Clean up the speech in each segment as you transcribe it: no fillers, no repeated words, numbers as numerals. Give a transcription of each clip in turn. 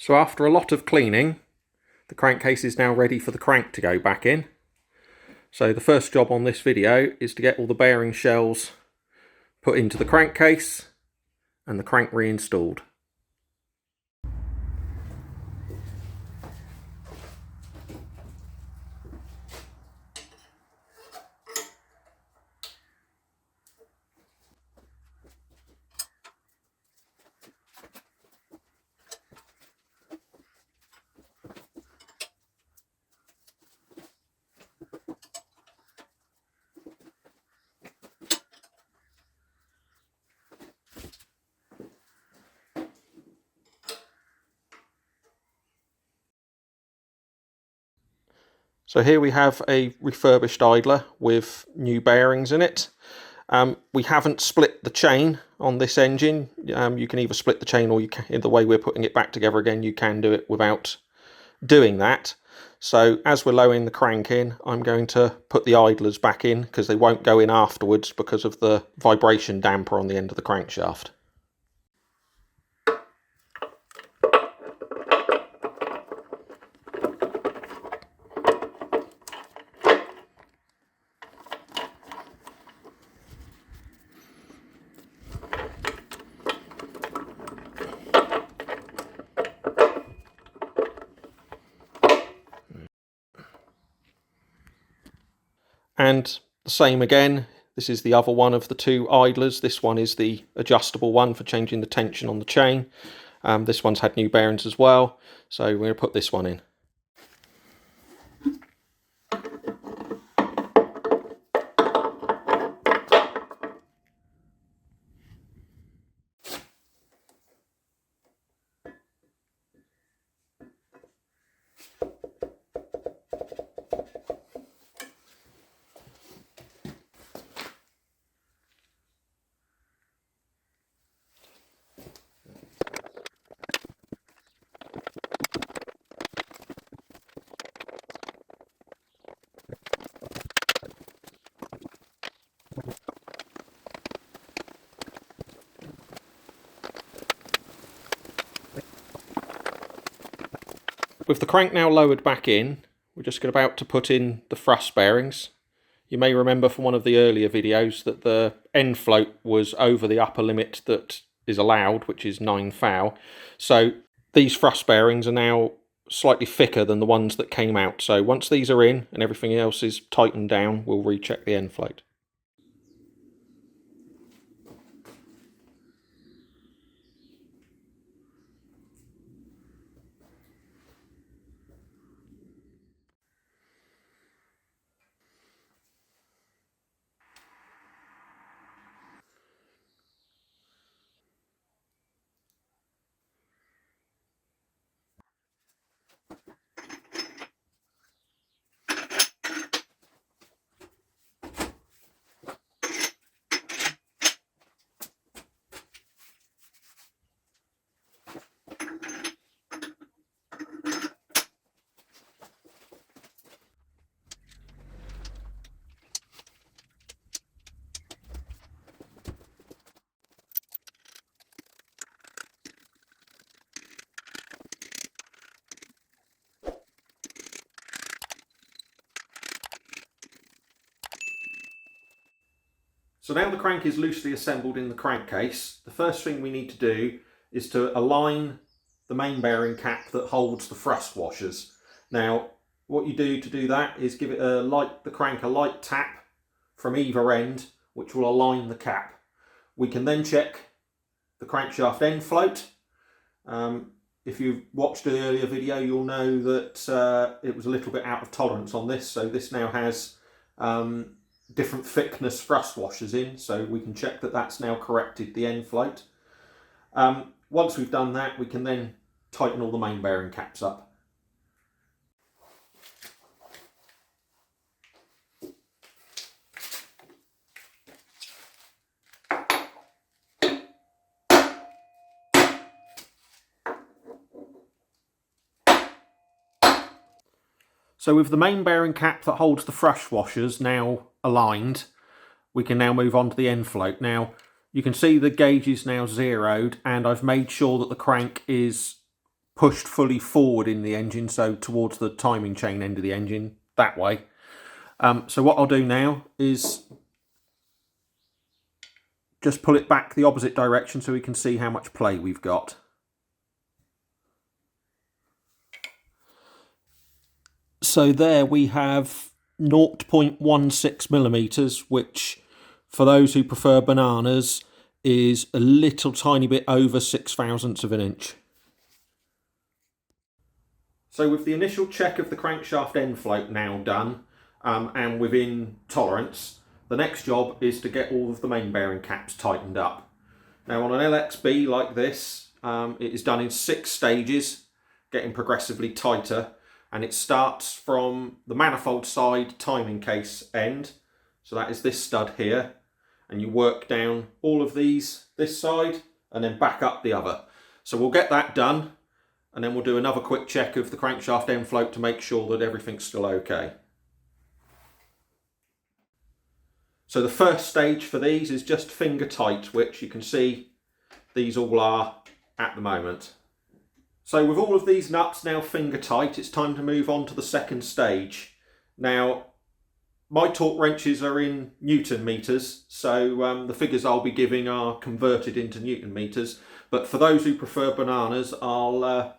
So after a lot of cleaning, the crankcase is now ready for the crank to go back in. So the first job on this video is to get all the bearing shells put into the crankcase and the crank reinstalled. So here we have a refurbished idler with new bearings in it. We haven't split the chain on this engine. You can either split the chain or you can, in the way we're putting it back together again, you can do it without doing that. So as we're lowering the crank in, I'm going to put the idlers back in because they won't go in afterwards because of the vibration damper on the end of the crankshaft. And the same again, this is the other one of the two idlers. This one is the adjustable one for changing the tension on the chain. This one's had new bearings as well, so we're going to put this one in. With the crank now lowered back in, we're just about to put in the thrust bearings. You may remember from one of the earlier videos that the end float was over the upper limit that is allowed, which is 9 thou. So these thrust bearings are now slightly thicker than the ones that came out. So once these are in and everything else is tightened down, we'll recheck the end float. So now the crank is loosely assembled in the crankcase, the first thing we need to do is to align the main bearing cap that holds the thrust washers. Now, what you do to do that is give it the crank a light tap from either end, which will align the cap. We can then check the crankshaft end float. If you've watched the earlier video, you'll know that it was a little bit out of tolerance on this, so this now has different thickness thrust washers in, so we can check that that's now corrected the end float. Once we've done that, we can then tighten all the main bearing caps up. So with the main bearing cap that holds the thrust washers now aligned, we can now move on to the end float. Now, you can see the gauge is now zeroed, and I've made sure that the crank is pushed fully forward in the engine, so towards the timing chain end of the engine, that way. So what I'll do now is just pull it back the opposite direction so we can see how much play we've got. So there we have 0.16 millimeters, which for those who prefer bananas is a little tiny bit over 6/1000 of an inch. So with the initial check of the crankshaft end float now done and within tolerance, the next job is to get all of the main bearing caps tightened up. Now on an LXB like this, it is done in 6 stages, getting progressively tighter, and it starts from the manifold side timing case end, so that is this stud here, and you work down all of these this side and then back up the other. So we'll get that done, and then we'll do another quick check of the crankshaft end float to make sure that everything's still okay. So the first stage for these is just finger tight, which you can see these all are at the moment. So with all of these nuts now finger tight, it's time to move on to the second stage. Now, my torque wrenches are in Newton meters, so the figures I'll be giving are converted into Newton meters. But for those who prefer bananas, I'll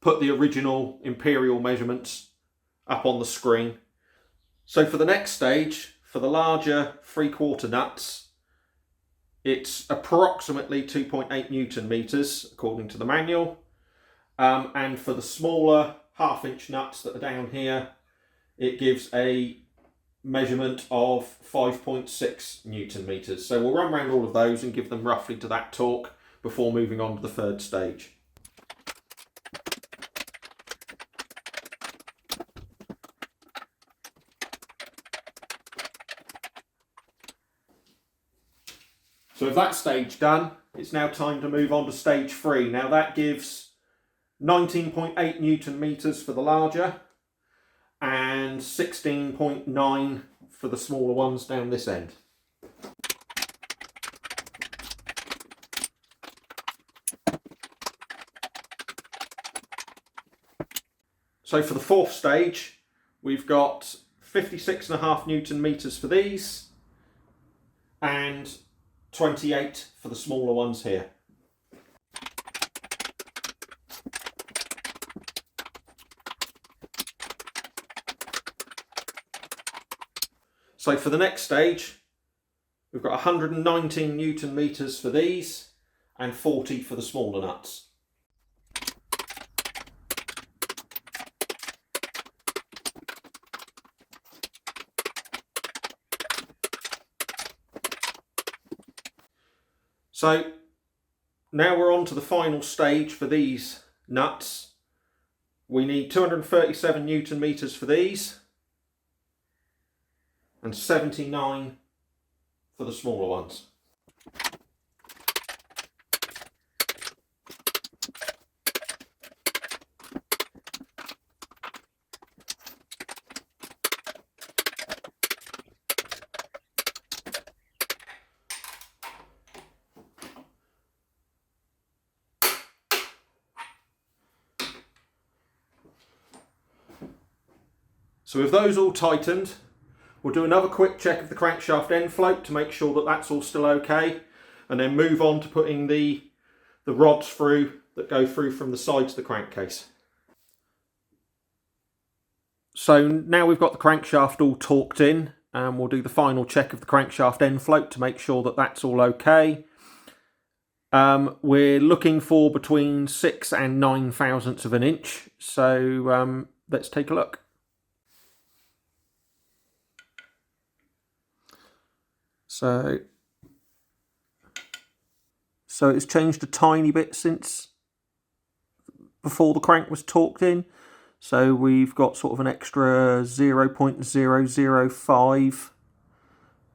put the original imperial measurements up on the screen. So for the next stage, for the larger 3/4 nuts, it's approximately 2.8 Newton meters according to the manual. And for the smaller 1/2 inch nuts that are down here, it gives a measurement of 5.6 Newton meters. So we'll run around all of those and give them roughly to that torque before moving on to the third stage. So with that stage done, it's now time to move on to stage 3. Now that gives 19.8 Newton meters for the larger and 16.9 for the smaller ones down this end. So for the fourth stage, we've got 56.5 Newton meters for these and 28 for the smaller ones here. So for the next stage, we've got 119 Newton meters for these and 40 for the smaller nuts. So now we're on to the final stage for these nuts. We need 237 Newton meters for these and 79 for the smaller ones. So with those all tightened, we'll do another quick check of the crankshaft end float to make sure that that's all still okay, and then move on to putting the rods through that go through from the sides of the crankcase. So now we've got the crankshaft all torqued in, and we'll do the final check of the crankshaft end float to make sure that that's all okay. We're looking for between 6 and 9/1000 of an inch, so let's take a look. So it's changed a tiny bit since before the crank was torqued in. So we've got sort of an extra 0.005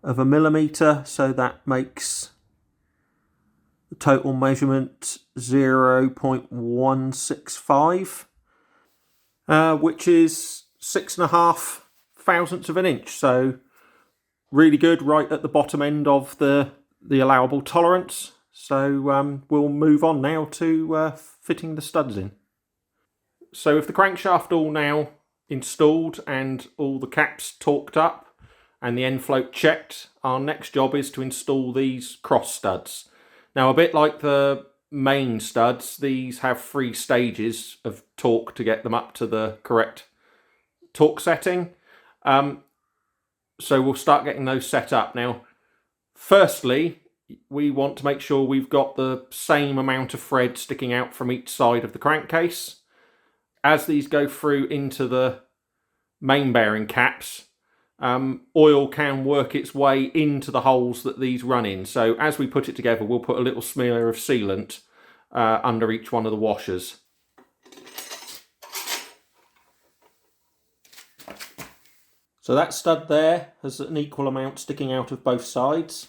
of a millimetre. So that makes the total measurement 0.165, which is 6.5/1000 of an inch. So really good, right at the bottom end of the allowable tolerance. So we'll move on now to fitting the studs in. So with the crankshaft all now installed and all the caps torqued up and the end float checked, our next job is to install these cross studs. Now, a bit like the main studs, these have 3 stages of torque to get them up to the correct torque setting. So we'll start getting those set up. Now, firstly, we want to make sure we've got the same amount of thread sticking out from each side of the crankcase. As these go through into the main bearing caps, oil can work its way into the holes that these run in. So as we put it together, we'll put a little smear of sealant under each one of the washers. So that stud there has an equal amount sticking out of both sides.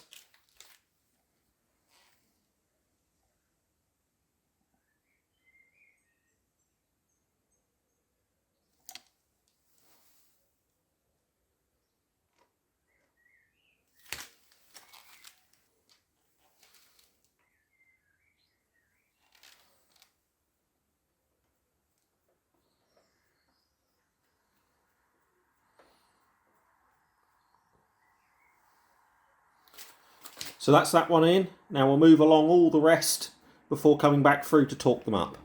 So that's that one in. Now we'll move along all the rest before coming back through to torque them up.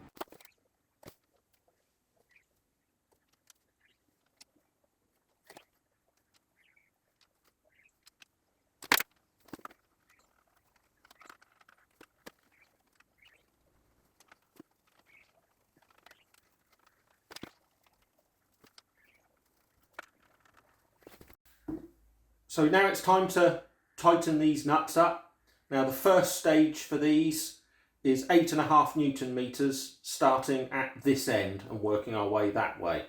So now it's time to tighten these nuts up. Now the first stage for these is 8.5 Newton meters starting at this end and working our way that way.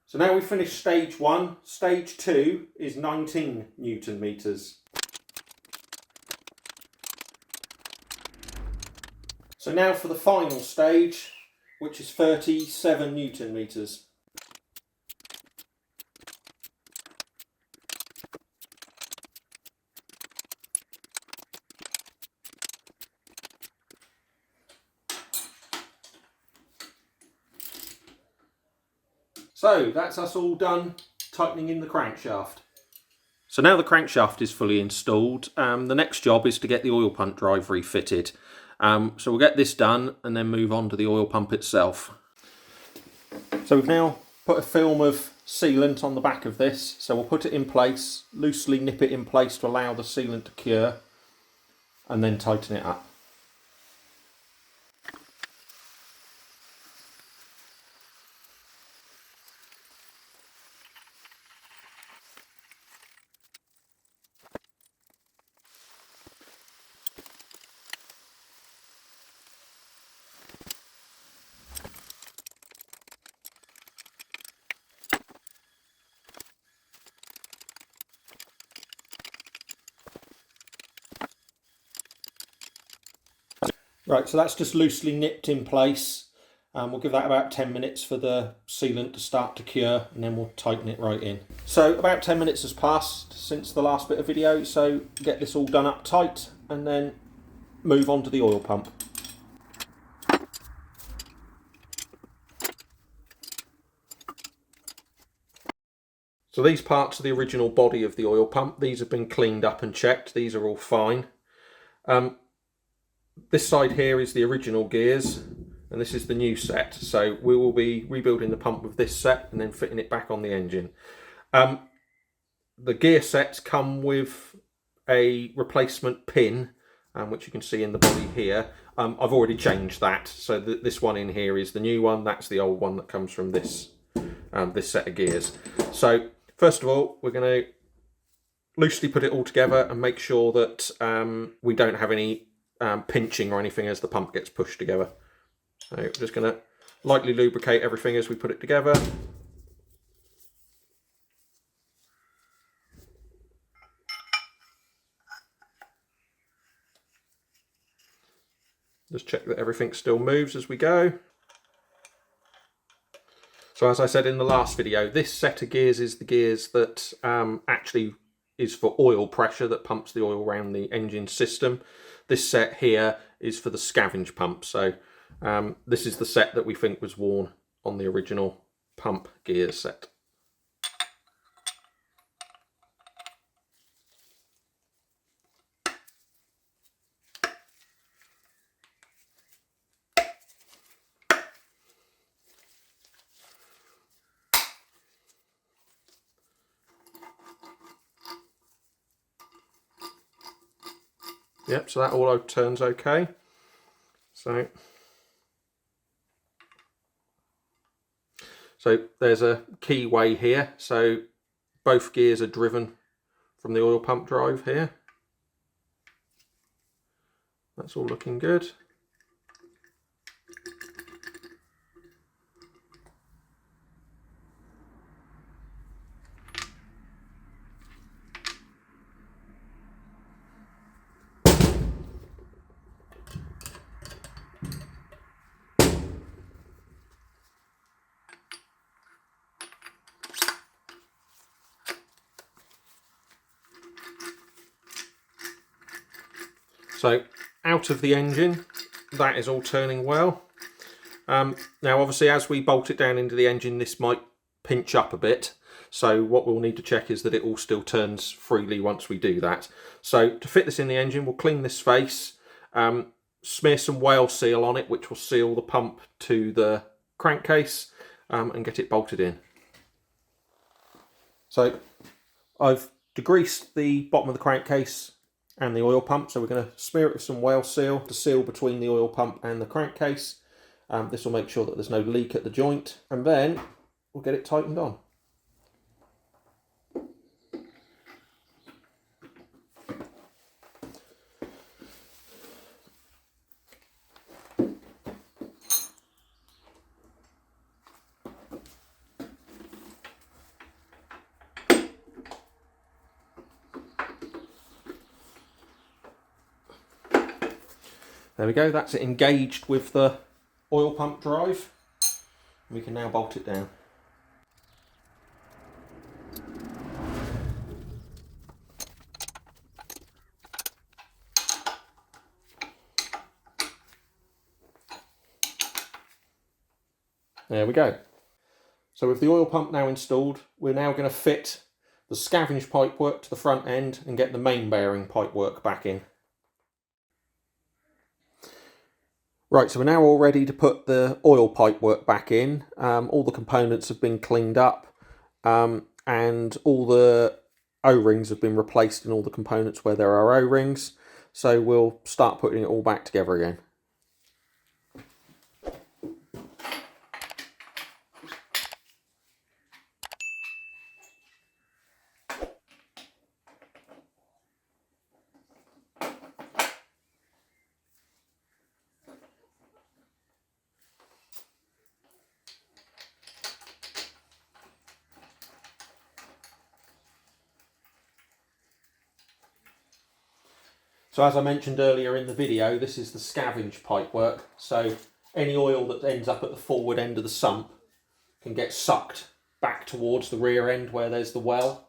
So now we've finished stage 1. Stage 2 is 19 Newton meters. So now for the final stage, which is 37 Newton meters. So that's us all done tightening in the crankshaft. So now the crankshaft is fully installed, the next job is to get the oil pump drive refitted. So we'll get this done and then move on to the oil pump itself. So we've now put a film of sealant on the back of this, so we'll put it in place, loosely nip it in place to allow the sealant to cure, and then tighten it up. Right, so that's just loosely nipped in place. We'll give that about 10 minutes for the sealant to start to cure, and then we'll tighten it right in. So about 10 minutes has passed since the last bit of video, so get this all done up tight and then move on to the oil pump. So these parts are the original body of the oil pump. These have been cleaned up and checked. These are all fine. This side here is the original gears, and this is the new set. So we will be rebuilding the pump with this set and then fitting it back on the engine. The gear sets come with a replacement pin, which you can see in the body here. I've already changed that. So this one in here is the new one. That's the old one that comes from this, this set of gears. So first of all, we're going to loosely put it all together and make sure that we don't have any pinching or anything as the pump gets pushed together. So we're just going to lightly lubricate everything as we put it together. Just check that everything still moves as we go. So as I said in the last video, this set of gears is the gears that actually is for oil pressure that pumps the oil around the engine system. This set here is for the Scavenge pump. So this is the set that we think was worn on the original pump gear set. Yep, so that all turns okay. So there's a keyway here. So both gears are driven from the oil pump drive here. That's all looking good. So out of the engine, that is all turning well. Now obviously as we bolt it down into the engine, this might pinch up a bit. So what we'll need to check is that it all still turns freely once we do that. So to fit this in the engine, we'll clean this face, smear some whale seal on it, which will seal the pump to the crankcase, and get it bolted in. So I've degreased the bottom of the crankcase and the oil pump, so we're going to smear it with some whale seal to seal between the oil pump and the crankcase. This will make sure that there's no leak at the joint, and then we'll get it tightened on. There we go, that's it engaged with the oil pump drive. We can now bolt it down. There we go. So with the oil pump now installed, we're now going to fit the Scavenge pipework to the front end and get the main bearing pipework back in. Right, so we're now all ready to put the oil pipework back in. All the components have been cleaned up, and all the O-rings have been replaced in all the components where there are O-rings. So we'll start putting it all back together again. So as I mentioned earlier in the video, this is the Scavenge pipework. So any oil that ends up at the forward end of the sump can get sucked back towards the rear end where there's the well.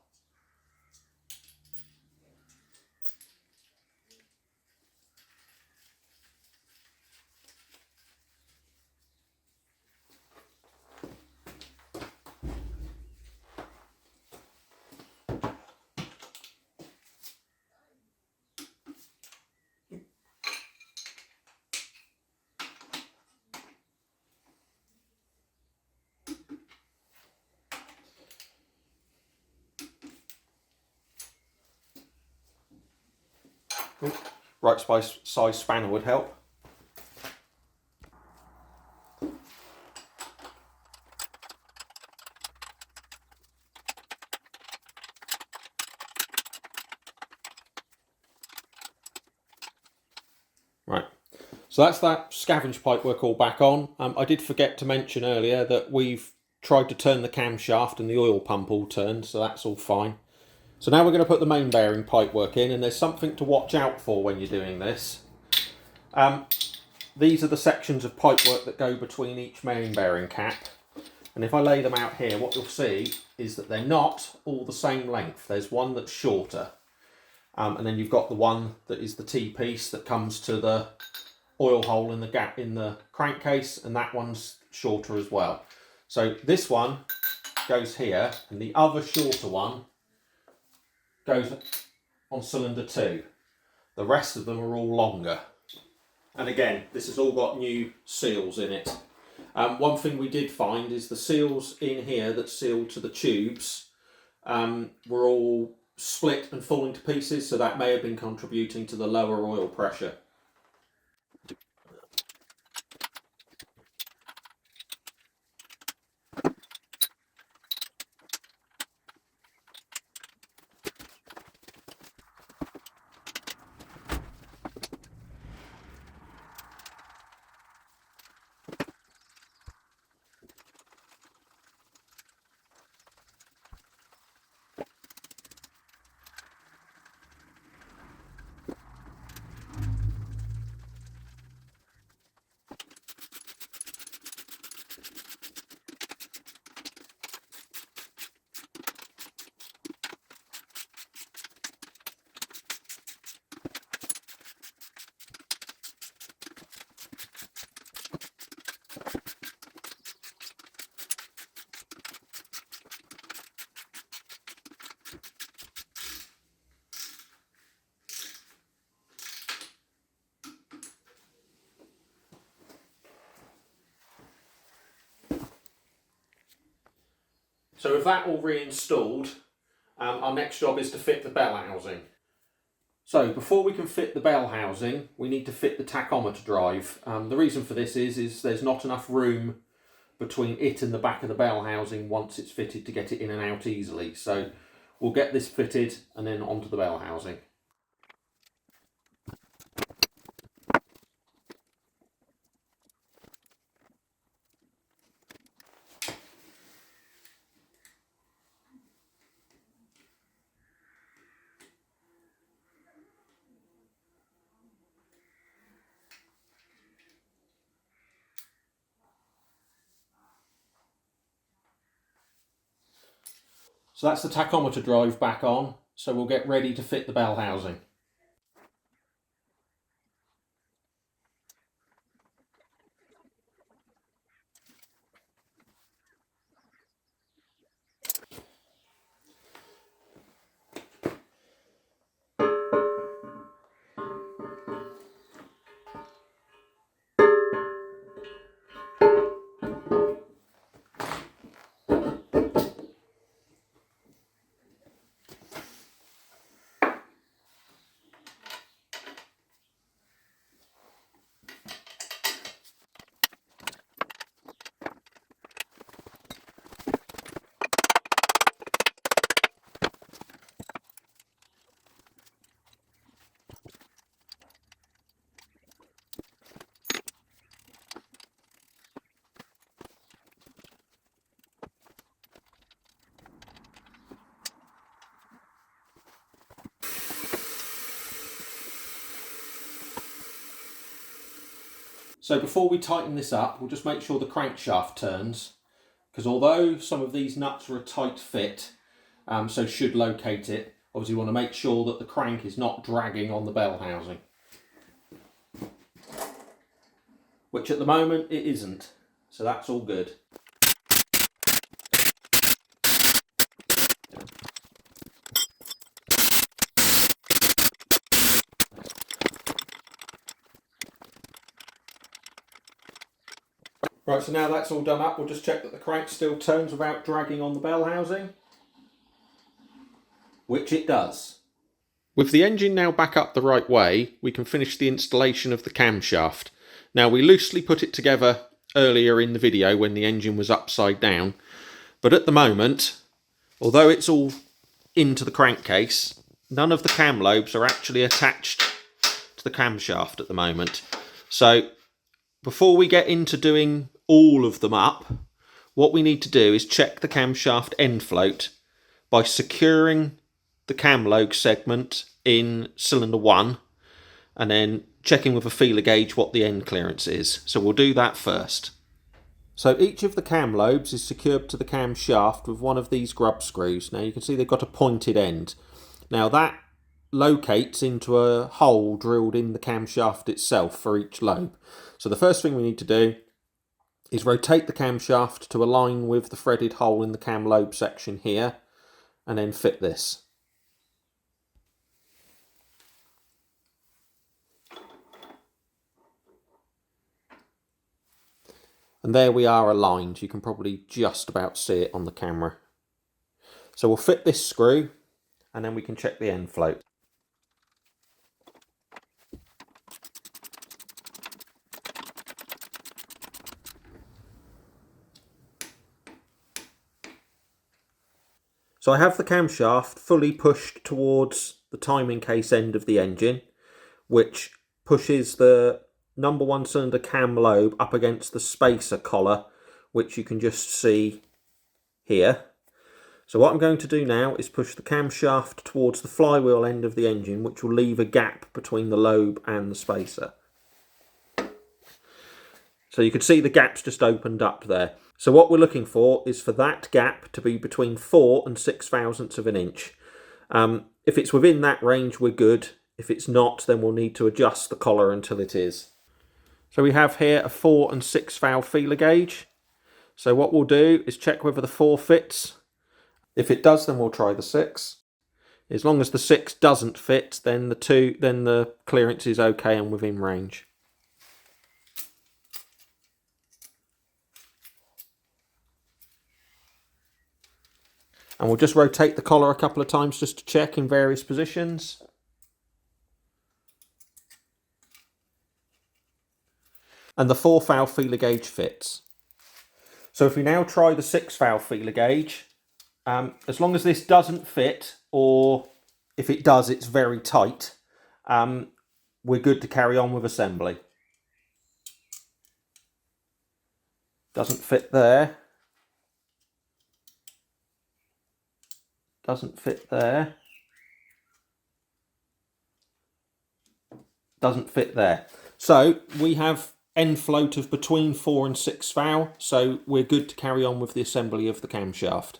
Right size spanner would help. Right, so that's that Scavenge pipework all back on. I did forget to mention earlier that we've tried to turn the camshaft and the oil pump all turned, so that's all fine. So now we're going to put the main bearing pipework in, and there's something to watch out for when you're doing this. These are the sections of pipework that go between each main bearing cap. And if I lay them out here, what you'll see is that they're not all the same length. There's one that's shorter. And then you've got the one that is the T-piece that comes to the oil hole in the gap in the crankcase, and that one's shorter as well. So this one goes here, and the other shorter one goes on cylinder 2. The rest of them are all longer. And again, this has all got new seals in it. One thing we did find is the seals in here that sealed to the tubes were all split and falling to pieces, so that may have been contributing to the lower oil pressure. So with that all reinstalled, our next job is to fit the bell housing. So before we can fit the bell housing, we need to fit the tachometer drive. The reason for this is there's not enough room between it and the back of the bell housing once it's fitted to get it in and out easily. So we'll get this fitted and then onto the bell housing. So that's the tachometer drive back on, so we'll get ready to fit the bell housing. So before we tighten this up, we'll just make sure the crankshaft turns, because although some of these nuts are a tight fit, so should locate it, obviously you want to make sure that the crank is not dragging on the bell housing. Which at the moment it isn't, so that's all good. Right, so now that's all done up, we'll just check that the crank still turns without dragging on the bell housing, which it does. With the engine now back up the right way, we can finish the installation of the camshaft. Now we loosely put it together earlier in the video when the engine was upside down, but at the moment, although it's all into the crankcase, none of the cam lobes are actually attached to the camshaft at the moment. So before we get into doing all of them up, what we need to do is check the camshaft end float by securing the cam lobe segment in cylinder 1 and then checking with a feeler gauge what the end clearance is. So we'll do that first. So each of the cam lobes is secured to the cam shaft with one of these grub screws. Now you can see they've got a pointed end. Now that locates into a hole drilled in the camshaft itself for each lobe. So the first thing we need to do is rotate the camshaft to align with the threaded hole in the cam lobe section here, and then fit this. And there we are aligned. You can probably just about see it on the camera. So we'll fit this screw and then we can check the end float. So I have the camshaft fully pushed towards the timing case end of the engine, which pushes the number 1 cylinder cam lobe up against the spacer collar, which you can just see here. So what I'm going to do now is push the camshaft towards the flywheel end of the engine, which will leave a gap between the lobe and the spacer. So you can see the gap's just opened up there. So what we're looking for is for that gap to be between 4 and 6 thousandths of an inch. If it's within that range, we're good. If it's not, then we'll need to adjust the collar until it is. So we have here a 4 and 6 thou feeler gauge. So what we'll do is check whether the 4 fits. If it does, then we'll try the 6. As long as the 6 doesn't fit, then the clearance is okay and within range. And we'll just rotate the collar a couple of times just to check in various positions. And the 4 thou feeler gauge fits. So if we now try the 6 thou feeler gauge, as long as this doesn't fit, or if it does, it's very tight, we're good to carry on with assembly. Doesn't fit there. Doesn't fit there. Doesn't fit there. So we have end float of between 4 and 6 thou, so we're good to carry on with the assembly of the camshaft.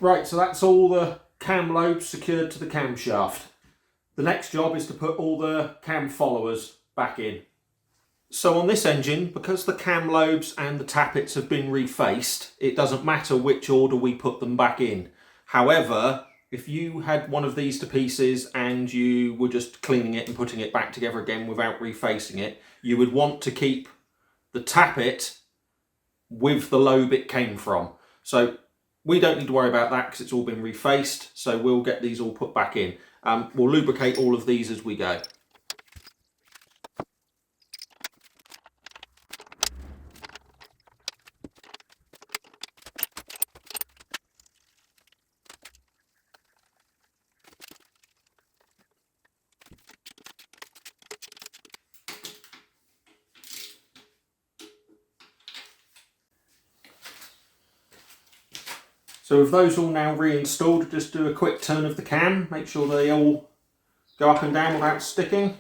Right, so that's all the cam lobes secured to the camshaft. The next job is to put all the cam followers back in. So on this engine, because the cam lobes and the tappets have been refaced, it doesn't matter which order we put them back in. However, if you had one of these to pieces and you were just cleaning it and putting it back together again without refacing it, you would want to keep the tappet with the lobe it came from. So we don't need to worry about that because it's all been refaced, so we'll get these all put back in. We'll lubricate all of these as we go. So with those all now reinstalled, just do a quick turn of the cam, make sure they all go up and down without sticking.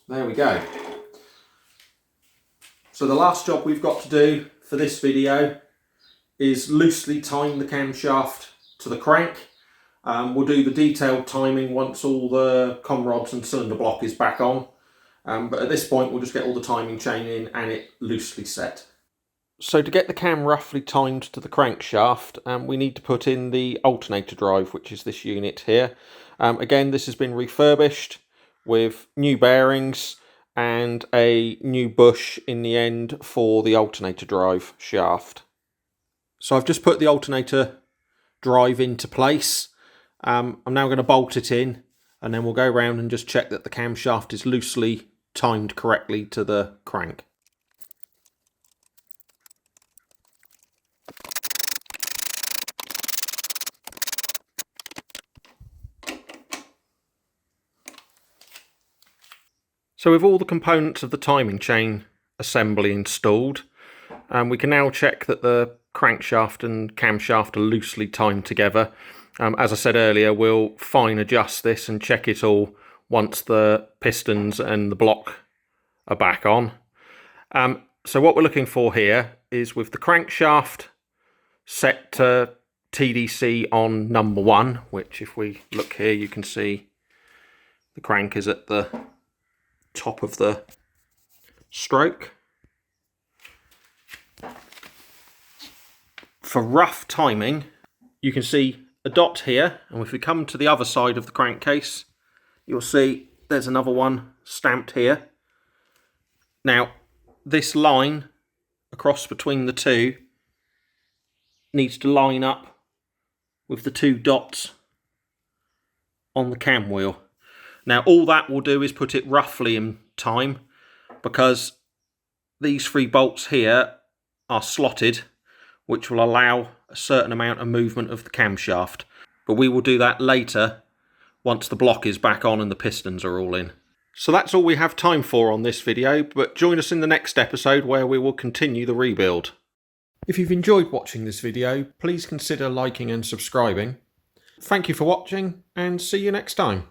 There we go. So the last job we've got to do for this video is loosely time the camshaft to the crank. We'll do the detailed timing once all the com rods and cylinder block is back on. But at this point we'll just get all the timing chain in and it loosely set. So to get the cam roughly timed to the crankshaft, we need to put in the alternator drive, which is this unit here. Again, this has been refurbished with new bearings and a new bush in the end for the alternator drive shaft. So I've just put the alternator drive into place. I'm now going to bolt it in, and then we'll go around and just check that the camshaft is loosely timed correctly to the crank. So with all the components of the timing chain assembly installed, we can now check that the crankshaft and camshaft are loosely timed together. As I said earlier, we'll fine adjust this and check it all once the pistons and the block are back on. So what we're looking for here is with the crankshaft set to TDC on number 1, which if we look here you can see the crank is at the top of the stroke. For rough timing, you can see a dot here, and if we come to the other side of the crankcase, you'll see there's another one stamped here. Now, this line across between the two needs to line up with the 2 dots on the cam wheel. Now, all that will do is put it roughly in time, because these 3 bolts here are slotted, which will allow a certain amount of movement of the camshaft. But we will do that later once the block is back on and the pistons are all in. So that's all we have time for on this video, but join us in the next episode where we will continue the rebuild. If you've enjoyed watching this video, please consider liking and subscribing. Thank you for watching, and see you next time.